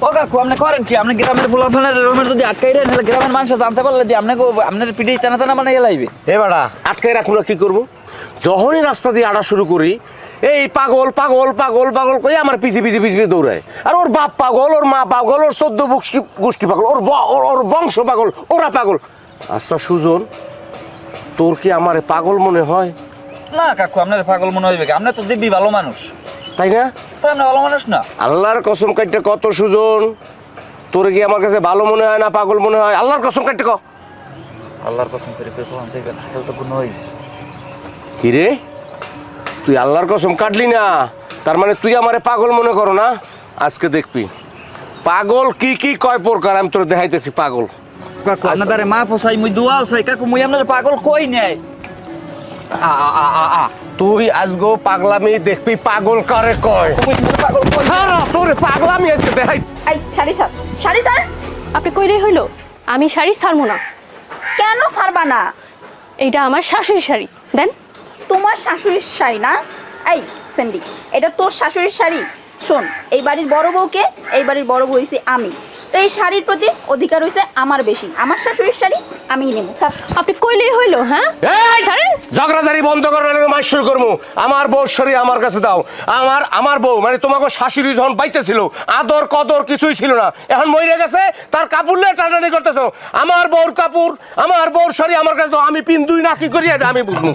ও কাকু আপনি করেন কি? আপনি গ্রামের ফুলাফানের রুমের যদি আটকাই দেন তাহলে গ্রামের মানুষ জানতে পারলে দিয়ে আপনার পিঠে টানা টানা বানাই লাইবে। এ বাড়া আটকাই রাখুন কি করবো? যখনই রাস্তা দিয়ে আড়া শুরু করি এই পাগল পাগল পাগল পাগল করে আমার পিছিয়ে দৌড়ায়। আর ওর বাপ পাগল, ওর মা পাগল, ওর 14 গোষ্ঠী পাগল, ওর বংশ পাগল, ওরা পাগল। আচ্ছা সুজন, তোর কি আমার পাগল মনে হয়? না কাকু আপনার পাগল মনে হইবে কি? আপনি তো দিব্যি ভালো মানুষ, তাই না? তো আপনি ভালো মানুষ না? আল্লাহর কসম কাটতে কত সুজন, তোর কি আমার কাছে ভালো মনে হয় না পাগল মনে হয়? আল্লাহর কসম কাটতে ক। আল্লাহর কসম করে বললাম যাইবে না, হেল তো গুণ হইবে। কি রে, তুই আল্লাহর কসম কাটলি না, তার মানে তুই আমারে পাগল মনে করো না? আজকে দেখবি পাগল কি কি কয় প্রকার, আমি তোর দেখাইতেছি পাগল। কাকু আপনার মা পোসাই মুই দোয়াও চাই কাকু, মুই আপনার পাগল কই নাই। তুই আজগো পাগলামি দেখবি পাগল কারে কয়। পাগল কই? তোর পাগলামি আজকে দেখাই। এই শাড়ি স্যার, শাড়ি স্যার, আপনি কইলেই হইলো? আমি শাড়ি ছাড়বো না। কেন ছাড়বা না? এইটা আমার শাশুড়ির শাড়ি, দেন। তোমার শাশুড়ির শাড়ি না? এই স্যান্ডি, এটা তোর শাশুড়ির শাড়ি। শোন, এই বাড়ির বড় বউকে, এই বাড়ির বড় বউ হইছি আমি, তো এই শাড়ির প্রতি অধিকার হইছে আমার বেশি। আমার শাশুড়ির শাড়ি আমিই নেব। স্যার আপনি কইলেই হইলো? হ্যাঁ ছাড়েন। ঝগড়াঝাড়ি বন্ধ করে মাস শুরু করবো। আমার বউ শরী আমার কাছে দাও। আমার বউ মানে তোমাকে শাশুড়ি যখন বাইচে ছিল, আদর কদর কিছুই ছিল না, এখন মরে গেছে, তার কাপড় নিয়ে টানাটানি করতেছো। আমার বউর কাপড়, আমার বউর শরী আমার কাছে দাও। আমি পিন্দুই না কি করি এটা আমি বুঝবো।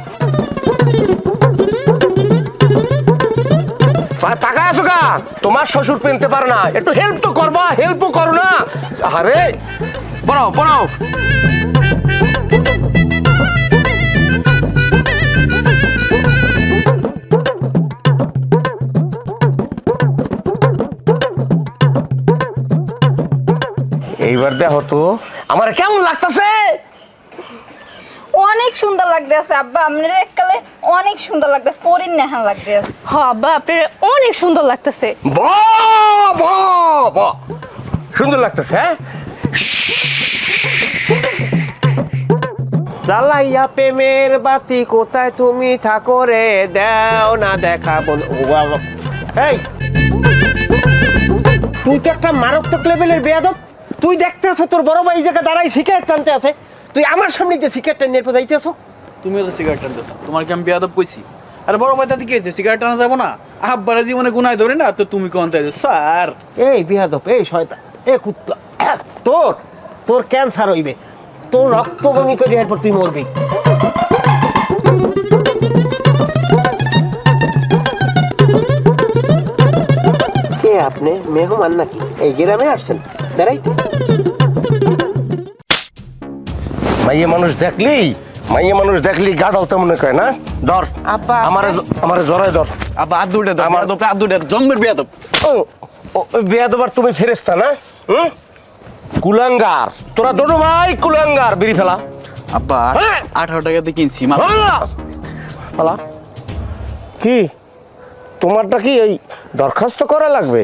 টাকা আছো কা? তোমার শ্বশুর পিনতে পারে না, একটু হেল্প তো করবা, হেল্প করো না। আরে পড়াও পড়াও। এইবার দেখো তো আমার কেমন লাগতেছে। অনেক সুন্দর লাগতেছে আব্বা, আপনার এককালে অনেক সুন্দর লাগতেছে, পরিন নেহান লাগতেছে। হ আব্বা, আপনার অনেক সুন্দর লাগতেছে। বাহ বাহ বাহ, সুন্দর লাগতেছে। হ্যাঁ, লালাইয়া প্রেমের বাতি কোথায় তুমি থাকো রে, দাও না দেখা বল। এই তুই তো একটা মারাত্মক লেভেলের বেয়াদব। তুই দেখতে আছো তোর বড় ভাই জায়গা দাঁড়াই সিগারেট টানতে আছে, তুই আমার সামনে যে সিগারেট নিয়ে যাইতে আছো। তুমিও তো সিগারেট টানতেছো, তোমার কি আমি বেয়াদব কইছি? আরে বড় ভাই তাতে কি হয়েছে, সিগারেট টানা যাবো না? আব্বারা জীবনে গুনায় ধরে না, তো তুমি কোন তাই স্যার? এই বেয়াদব, এই শয়তান, এ কুত্তা, তোর ক্যান্সার হইবে, তোর রক্ত বমি করে এরপর তুই মরবি। কে আপনি মেহমান নাকি? এই গ্রামে আসছেন বেড়াইতে? মাইয়ে মানুষ দেখলি গাড়াও তেমন কয় না? ধর আব্বা, আমারে জড়াই ধর। আব্বা হাত দুটে ধর, হাত দুটে জন্মের বেয়াদব। ও বেয়াদব, আর তুমি ফেরেশতা না? কুলাঙ্গার, তোরা দুটো ভাই কুলাঙ্গার। বিড়ি ফেলা। আব্বা 18 টাকাতে কিনছি। ফেলা কি? তোমারটা কি এই দরখাস্ত করা লাগবে?